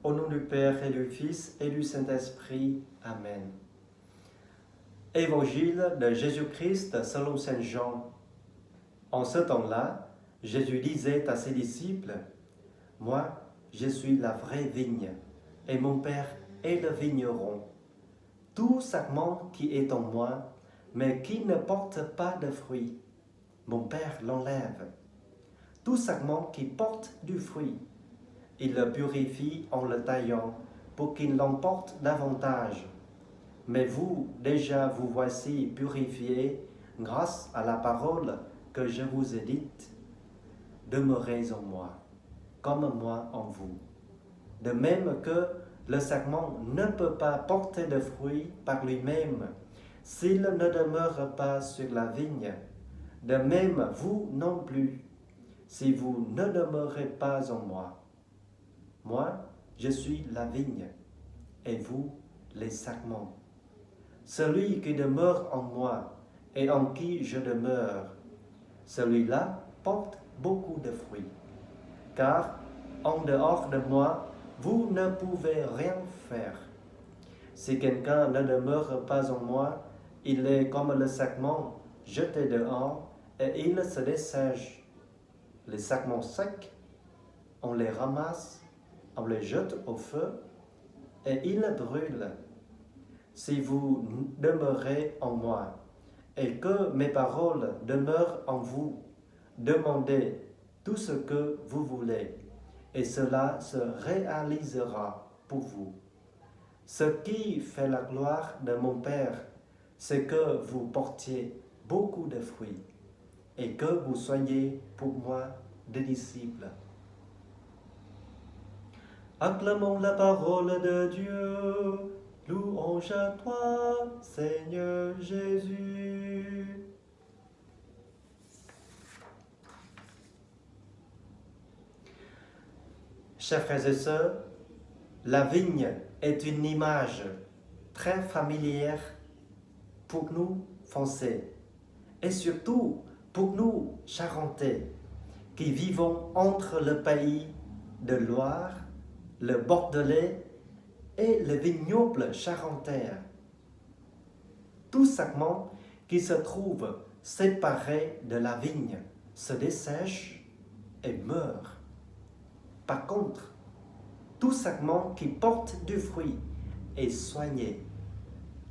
Au nom du Père et du Fils et du Saint-Esprit. Amen. Évangile de Jésus-Christ selon Saint Jean. En ce temps-là, Jésus disait à ses disciples, « Moi, je suis la vraie vigne, et mon Père est le vigneron. Tout sarment qui est en moi, mais qui ne porte pas de fruits, mon Père l'enlève. Tout sarment qui porte du fruit, il le purifie en le taillant, pour qu'il l'emporte davantage. Mais vous, déjà vous voici purifiés grâce à la parole que je vous ai dite. Demeurez en moi, comme moi en vous. De même que le sarment ne peut pas porter de fruits par lui-même s'il ne demeure pas sur la vigne. De même, vous non plus, si vous ne demeurez pas en moi. Moi, je suis la vigne, et vous, les sarments. Celui qui demeure en moi et en qui je demeure, celui-là porte beaucoup de fruits. Car en dehors de moi, vous ne pouvez rien faire. Si quelqu'un ne demeure pas en moi, il est comme le sarment jeté dehors et il se dessèche. Les sarments secs, on les ramasse, on les jette au feu et ils brûlent. Si vous demeurez en moi et que mes paroles demeurent en vous, demandez tout ce que vous voulez et cela se réalisera pour vous. Ce qui fait la gloire de mon Père, c'est que vous portiez beaucoup de fruits et que vous soyez pour moi des disciples. Acclamons la parole de Dieu. Louange à toi, Seigneur Jésus. Chers frères et sœurs, la vigne est une image très familière pour nous Français et surtout pour nous Charentais qui vivons entre le pays de Loire, le Bordelais et le vignoble charentais. Tout sarment qui se trouve séparé de la vigne se dessèche et meurt. Par contre, tout sarment qui porte du fruit est soigné,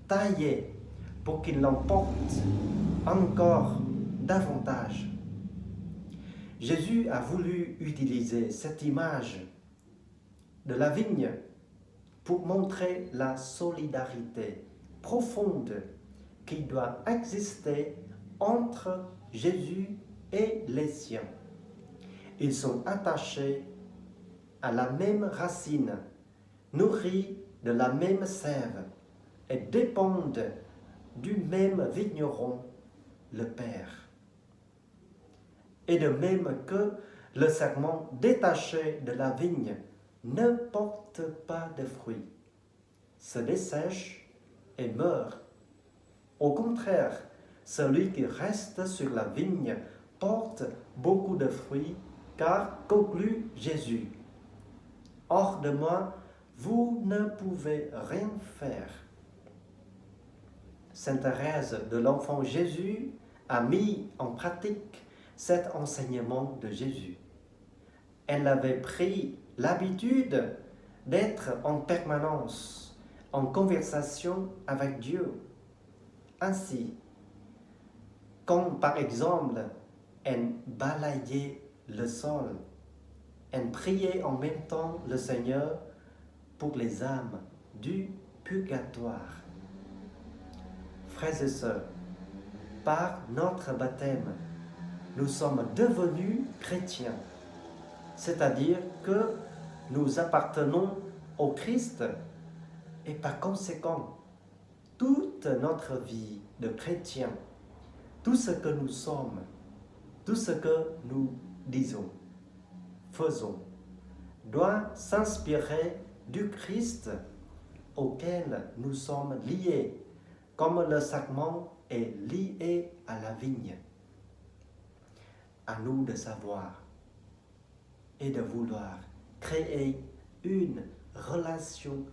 taillé pour qu'il en porte encore davantage. Jésus a voulu utiliser cette image de la vigne pour montrer la solidarité profonde qui doit exister entre Jésus et les siens. Ils sont attachés à la même racine, nourris de la même sève et dépendent du même vigneron, le Père. Et de même que le sarment détaché de la vigne ne porte pas de fruits, se dessèche et meurt. Au contraire, celui qui reste sur la vigne porte beaucoup de fruits, car, conclut Jésus, « Hors de moi, vous ne pouvez rien faire. » Sainte Thérèse de l'Enfant Jésus a mis en pratique cet enseignement de Jésus. Elle avait pris l'habitude d'être en permanence en conversation avec Dieu. Ainsi, quand par exemple elle balayait le sol, elle priait en même temps le Seigneur pour les âmes du purgatoire. Frères et sœurs, par notre baptême, nous sommes devenus chrétiens. C'est-à-dire que nous appartenons au Christ et par conséquent, toute notre vie de chrétien, tout ce que nous sommes, tout ce que nous disons, faisons, doit s'inspirer du Christ auquel nous sommes liés, comme le sarment est lié à la vigne. À nous de savoir et de vouloir créer une relation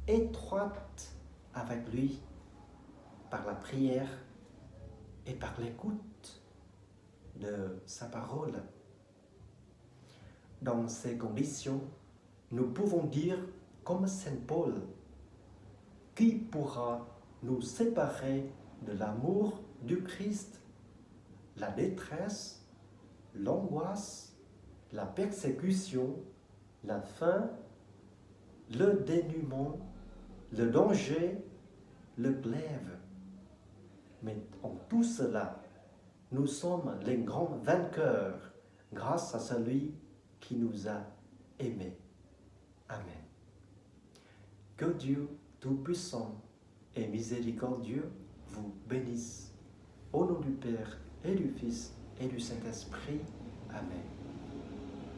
étroite avec lui par la prière et par l'écoute de sa parole. Dans ces conditions, nous pouvons dire comme Saint Paul, qui pourra nous séparer de l'amour du Christ? La détresse, l'angoisse, la persécution, la faim, le dénuement, le danger, le glaive. Mais en tout cela, nous sommes les grands vainqueurs grâce à celui qui nous a aimés. Amen. Que Dieu Tout-Puissant et miséricordieux vous bénisse. Au nom du Père et du Fils et du Saint-Esprit. Amen.